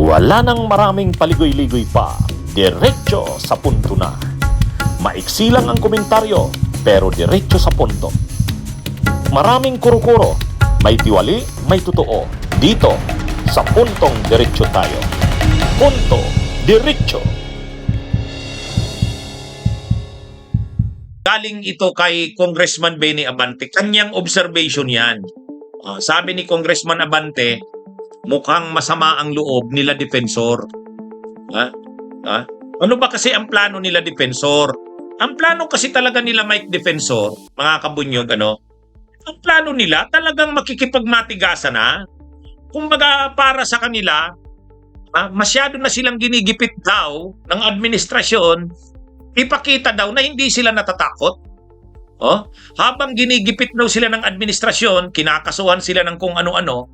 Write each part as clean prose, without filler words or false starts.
Wala nang maraming paligoy-ligoy pa, diretso sa punto na. Maiksi lang ang komentaryo, pero diretso sa punto. Maraming kuro-kuro, may tiwali, may totoo. Dito, sa puntong diretso tayo. Punto, diretso. Galing ito kay Congressman Benny Abante. Kanyang observation yan. Sabi ni Congressman Abante, mukhang masama ang loob nila Defensor. Ano ba kasi ang plano nila Defensor? Ang plano kasi talaga nila Mike Defensor, mga kabunyog, ang plano nila talagang makikipagmatigasan na. Kumbaga para sa kanila, masyado na silang ginigipit daw ng administrasyon, ipakita daw na hindi sila natatakot. Habang ginigipit daw sila ng administrasyon, kinakasuhan sila ng kung ano-ano,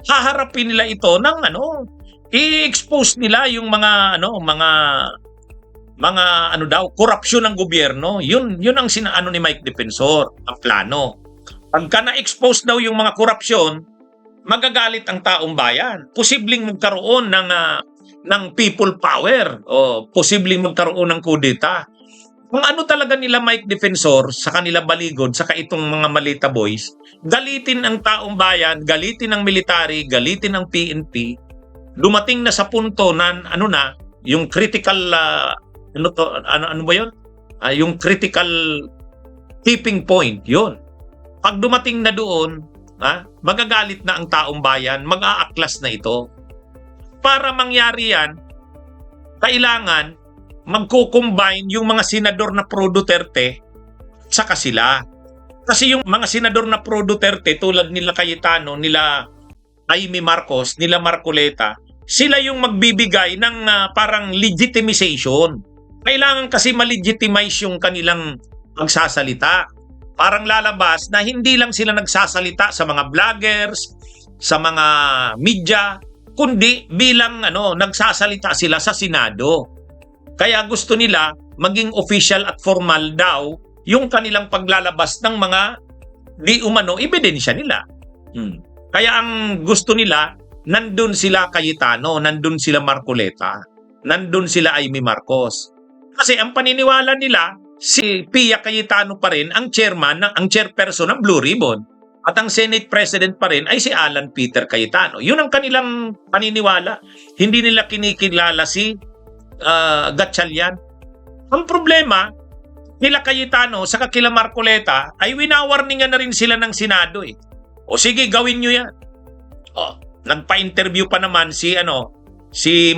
haharapin nila ito ng i-expose nila yung mga korupsyon ng gobyerno. Yun ang sinaano ni Mike Defensor, ang plano. Pagka na-expose daw yung mga korupsyon, magagalit ang taong bayan. Posibleng magkaroon ng people power o posibleng magkaroon ng kudeta. Kung ano talaga nila Mike Defensor sa kanila baligod, saka itong mga Malita Boys, galitin ang taong bayan, galitin ang military, galitin ang PNP, dumating na sa punto na yung critical yung critical tipping point, yun. Pag dumating na doon, magagalit na ang taong bayan, mag-aaklas na ito. Para mangyari yan, kailangan magko-combine yung mga senador na pro-Duterte saka sila. Kasi yung mga senador na pro-Duterte tulad nila Cayetano, nila Amy Marcos, nila Marcoleta, sila yung magbibigay ng parang legitimization. Kailangan kasi ma-legitimize yung kanilang magsasalita. Parang lalabas na hindi lang sila nagsasalita sa mga vloggers, sa mga media, kundi bilang nagsasalita sila sa Senado. Kaya gusto nila maging official at formal daw yung kanilang paglalabas ng mga di umano ebidensya nila. Kaya ang gusto nila, nandun sila Cayetano, nandun sila Marcoleta, nandun sila Amy Marcos. Kasi ang paniniwala nila, si Pia Cayetano pa rin ang chairperson ng Blue Ribbon. At ang Senate President pa rin ay si Alan Peter Cayetano. Yun ang kanilang paniniwala. Hindi nila kinikilala si Gatchalian. Ang problema, nila Cayetano sa kila Marcoleta ay winawarningan na rin sila ng Senado . O sige, gawin nyo yan. Nagpa-interview pa naman si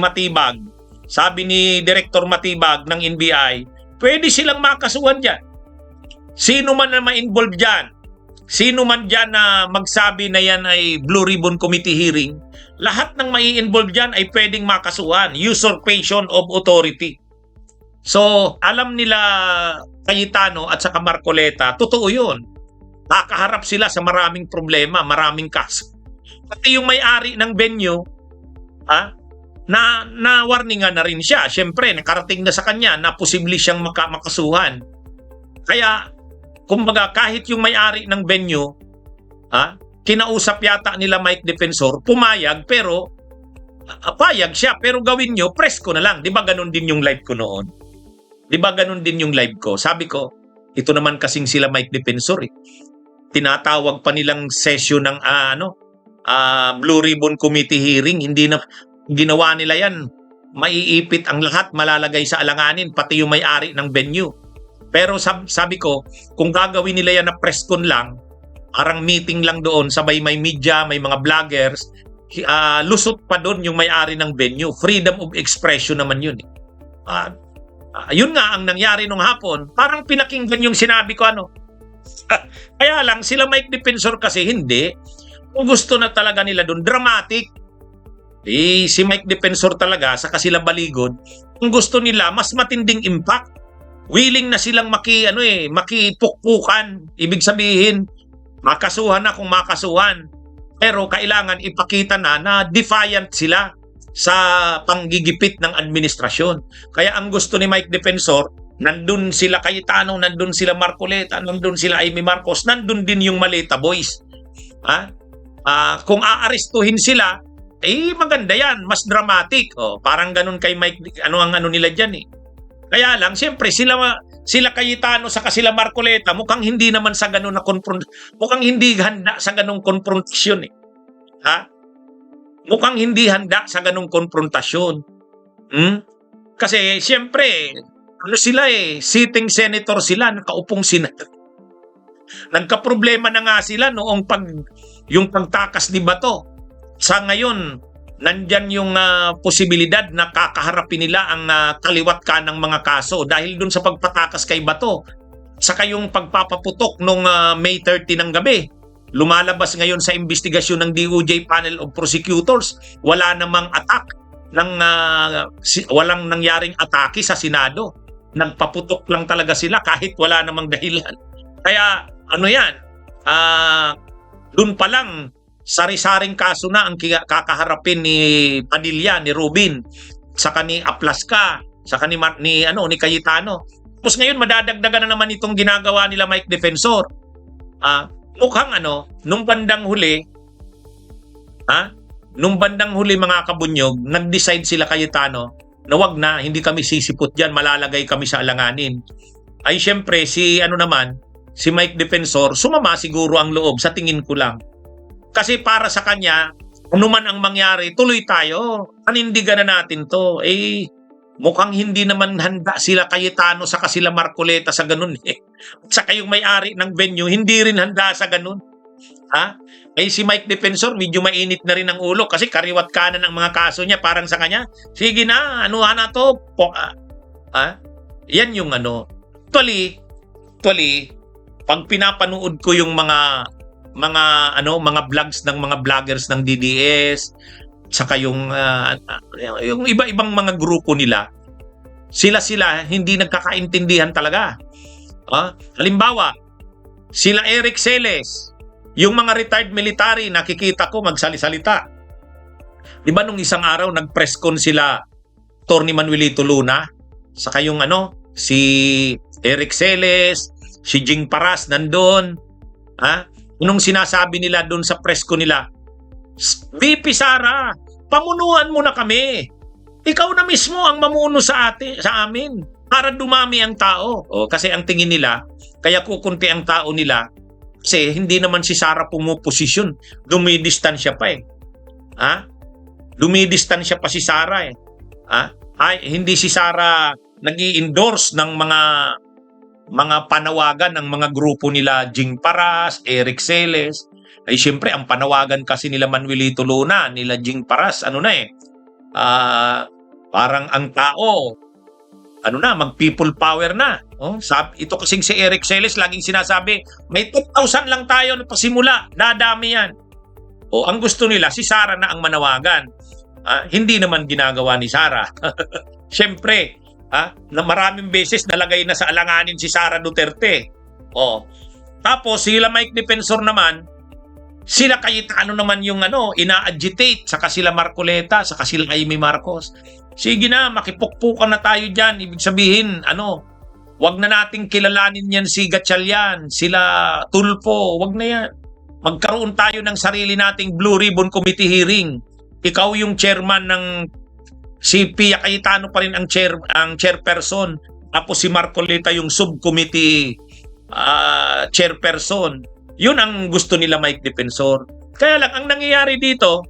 Matibag. Sabi ni Director Matibag ng NBI, pwede silang makasuhan dyan. Sino man na ma-involve dyan, sino man dyan na magsabi na yan ay Blue Ribbon Committee hearing, lahat ng mai-involve dyan ay pwedeng makasuhan. Usurpation of authority. So, alam nila Cayetano at saka Marcoleta, totoo yun. Nakaharap sila sa maraming problema, maraming kaso. Pati yung may-ari ng venue, na-warningan na rin siya. Siyempre, nakarating na sa kanya na posible siyang makasuhan. Kaya, kumbaga, kahit yung may-ari ng venue, kinausap yata nila Mike Defensor, pumayag, pero payag siya, pero gawin nyo, press ko na lang. Di ba ganun din yung live ko noon? Di ba ganun din yung live ko? Sabi ko, ito naman kasing sila Mike Defensor . Tinatawag pa nilang session ng Blue Ribbon Committee hearing. Hindi na ginawa nila yan. Maiipit ang lahat, malalagay sa alanganin, pati yung may-ari ng venue. Pero sabi ko, kung gagawin nila yan na press con lang, parang meeting lang doon, sabay may media, may mga vloggers, lusot pa doon yung may-ari ng venue. Freedom of expression naman yun . Yun nga ang nangyari nung hapon. Parang pinakinggan yung sinabi ko Kaya lang, sila Mike Defensor kasi hindi. Kung gusto na talaga nila doon, dramatic. Si Mike Defensor talaga, saka sila baligod, kung gusto nila, mas matinding impact. Willing na silang makipukpukan. Ibig sabihin, makasuhan na kung makasuhan. Pero kailangan ipakita na defiant sila sa panggigipit ng administrasyon. Kaya ang gusto ni Mike Defensor, nandun sila Cayetano, nandun sila Marcoleta, nandun sila Amy Marcos, nandun din yung Malita Boys. Kung aarestuhin sila, maganda yan, mas dramatic. Parang ganun kay Mike, ano ang ano nila dyan eh. Kaya lang, siyempre, sila Cayetano sa sila Marcoleta, mukhang hindi naman sa ganun na mukhang hindi handa sa ganung konfrontasyon eh. Ha? Mukhang hindi handa sa ganung konfrontasyon. Kasi, siyempre, ano sila eh, sitting senator sila, nakaupong senator. Nagka-problema na nga sila noong yung pagtakas ni Bato. Sa ngayon, nandyan yung posibilidad na kakaharapin nila ang kaliwat kanang mga kaso dahil dun sa pagpatakas kay Bato. Saka yung pagpapaputok nung May 30 ng gabi. Lumalabas ngayon sa investigasyon ng DOJ Panel of Prosecutors, wala namang attack, walang nangyaring atake sa Senado. Nagpaputok lang talaga sila kahit wala namang dahilan. Kaya ano yan, dun pa lang, sari-saring kaso na ang kakaharapin ni Padilla, ni Rubin, saka ni Aplasca, saka ni Cayetano. Tapos ngayon madadagdagan na naman itong ginagawa nila Mike Defensor. Mukhang nung bandang huli mga kabunyog, nag-decide sila Cayetano na wag na, hindi kami sisipot diyan, malalagay kami sa alanganin. Ay syempre si Mike Defensor, sumama siguro ang loob sa tingin ko lang. Kasi para sa kanya, ano man ang mangyari, tuloy tayo. Panindigan na natin to. Mukhang hindi naman handa sila Cayetano sa sila Marcoleta sa ganun eh. Saka yung may-ari ng venue, hindi rin handa sa ganun. Si Mike Defensor, medyo mainit na rin ang ulo kasi kariwat kanan ang mga kaso niya. Parang sa kanya, sige na, anuhan na to. Yan yung Actually, pag pinapanood ko yung mga vlogs ng mga vloggers ng DDS, saka yung iba-ibang mga grupo nila, sila hindi nagkakaintindihan talaga. Halimbawa, sila Eric Celes, yung mga retired military, nakikita ko magsalisalita. Di ba nung isang araw nag-press con sila Atty. Manuelito Luna, saka yung si Eric Celes, si Jing Paras nandun. Nung sinasabi nila doon sa press ko nila, VP Sara, pamunuan mo na kami. Ikaw na mismo ang mamuno sa amin para dumami ang tao. Kasi ang tingin nila, kaya kukunti ang tao nila, kasi hindi naman si Sara pumuposisyon. Dumidistansya pa eh. Dumidistansya pa si Sara eh. Hindi si Sara nag-i-endorse ng mga panawagan ng mga grupo nila Jing Paras, Eric Celes. Ay siyempre, ang panawagan kasi nila Manuelito Luna, nila Jing Paras, parang ang tao, mag-people power na. Ito kasing si Eric Celes, laging sinasabi, may 2,000 lang tayo na pasimula, dadami yan. Ang gusto nila, si Sara na ang manawagan. Hindi naman ginagawa ni Sara. Siyempre, na maraming beses nalagay na sa alanganin si Sara Duterte. Tapos sila Mike Defensor naman, sila Cayetano naman yung ina-agitate, saka sila Marcoleta, saka sila Amy Marcos. Sige na, makipukpukan na tayo dyan. Ibig sabihin, wag na nating kilalanin yan si Gatchalian, sila Tulfo, wag na yan. Magkaroon tayo ng sarili nating Blue Ribbon Committee hearing. Ikaw yung chairman ng si Pia Cayetano pa rin ang chairperson. Tapos si Marcoleta yung subcommittee chairperson. Yun ang gusto nila Mike Defensor. Kaya lang, ang nangyayari dito,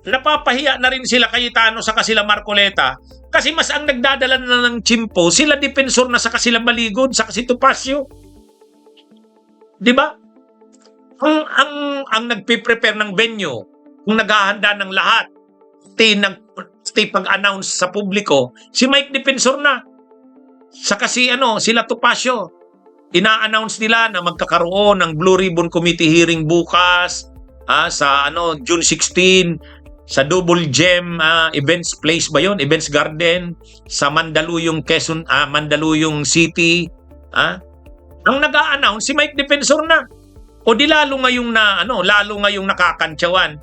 napapahiya na rin sila Cayetano sa sila Marcoleta kasi mas ang nagdadala na ng tsimpo, sila Defensor na sa sila Maligod, sa si Topacio. Di ba? Ang nagpiprepare ng venue, kung naghahanda ng lahat, pag-announce sa publiko, si Mike Defensor na. Saka sila Topacio. Ina-announce nila na magkakaroon ng Blue Ribbon Committee hearing bukas sa June 16 sa Double Gem Events Place ba yun? Events Garden sa Mandaluyong, Quezon, Mandaluyong City. Ang nag-a-announce si Mike Defensor na. O di lalo ngayong nakakantsawan.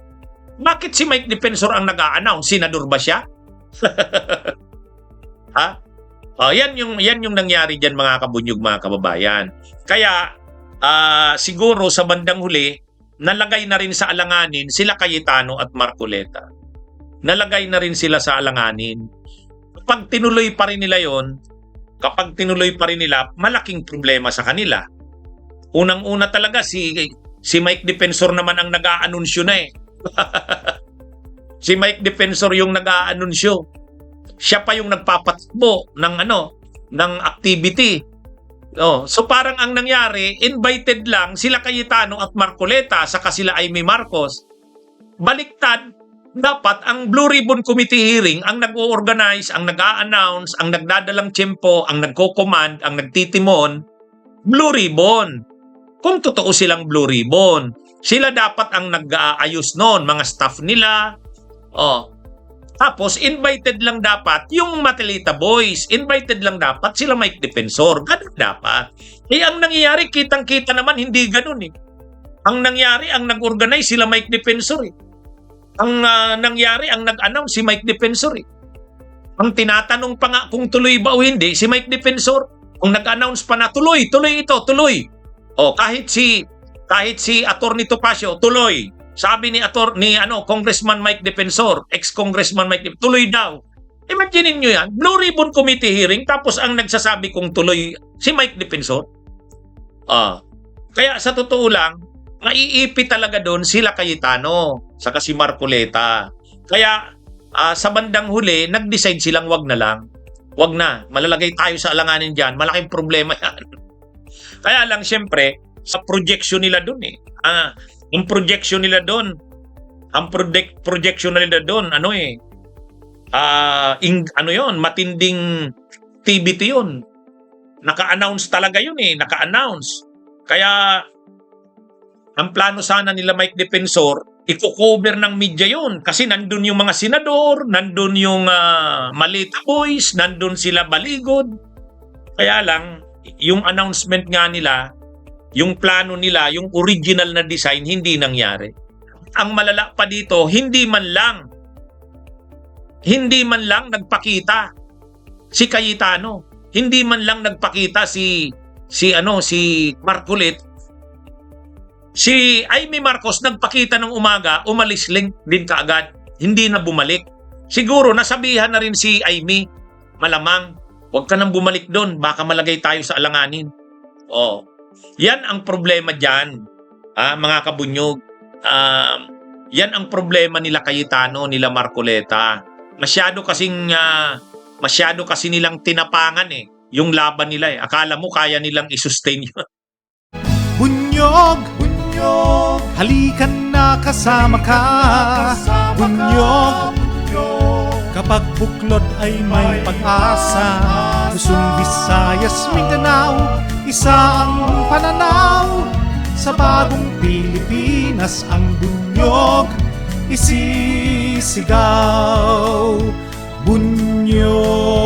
Bakit si Mike Defensor ang nag-a-announce? Senador ba siya? Yan yung nangyari diyan mga kabunyog, mga kababayan. Kaya siguro sa bandang huli, nalagay na rin sa alanganin sila Cayetano at Marcoleta. Nalagay na rin sila sa alanganin. Kapag tinuloy pa rin nila yon, malaking problema sa kanila. Unang-una talaga si Mike Defensor naman ang nag-aanunsyo na eh. Si Mike Defensor yung nag-aanunsyo. Siya pa yung nagpapatakbo ng activity. So parang ang nangyari, invited lang sila Cayetano at Marcoleta saka sila Amy Marcos. Baliktad, dapat ang Blue Ribbon Committee hearing ang nag-o-organize, ang nag-a-announce, ang nagdadalang tiyempo, ang nagko-command, ang nagtitimon, Blue Ribbon. Kung totoo silang Blue Ribbon, sila dapat ang nag-aayos noon, mga staff nila. Tapos, invited lang dapat yung Matelita Boys. Invited lang dapat sila Mike Defensor. Ganun dapat. Ang nangyayari, kitang-kita naman, hindi ganun eh. Ang nangyari, ang nag-organize sila Mike Defensor eh. Ang nangyari, ang nag-announce si Mike Defensor eh. Ang tinatanong pa nga kung tuloy ba o hindi, si Mike Defensor. Ang nag-announce pa na tuloy ito, tuloy. Kahit si Atty. Topacio, tuloy. Sabi ni Congressman Mike Defensor, ex-Congressman Mike Defensor, tuloy daw. Imaginin nyo yan, Blue Ribbon Committee hearing, tapos ang nagsasabi kung tuloy si Mike Defensor. Kaya sa totoo lang, maiipi talaga doon sila Cayetano, saka si Marcoleta. Kaya sa bandang huli, nag-decide silang wag na lang. Wag na, malalagay tayo sa alanganin dyan, malaking problema yan. Kaya lang, syempre, sa projection nila doon eh. Ang projection nila doon, matinding activity yun. Naka-announce talaga yun eh, naka-announce. Kaya, ang plano sana nila Mike Defensor, i-cover ng media yun. Kasi nandun yung mga senador, nandun yung Malita Boys, nandun sila Baligod. Kaya lang, yung announcement nga nila, yung plano nila, yung original na design, hindi nangyari. Ang malala pa dito, hindi man lang nagpakita si Cayetano. Hindi man lang nagpakita si Marcolet. Si Amy Marcos nagpakita ng umaga, umalis din kaagad. Hindi na bumalik. Siguro nasabihan na rin si Amy, malamang, huwag ka nang bumalik doon, baka malagay tayo sa alanganin. Yan ang problema dyan, mga kabunyog. Yan ang problema nila Cayetano, nila Marcoleta. Masyado kasi nilang tinapangan eh, yung laban nila eh. Akala mo kaya nilang i-sustain yun. Bunyog, halikan na kasama ka. Bunyog, kapag buklod ay may pag-asa. Luzon, Visayas, Mindanao, isa ang pananaw. Sa bagong Pilipinas ang bunyog isisigaw. Bunyog.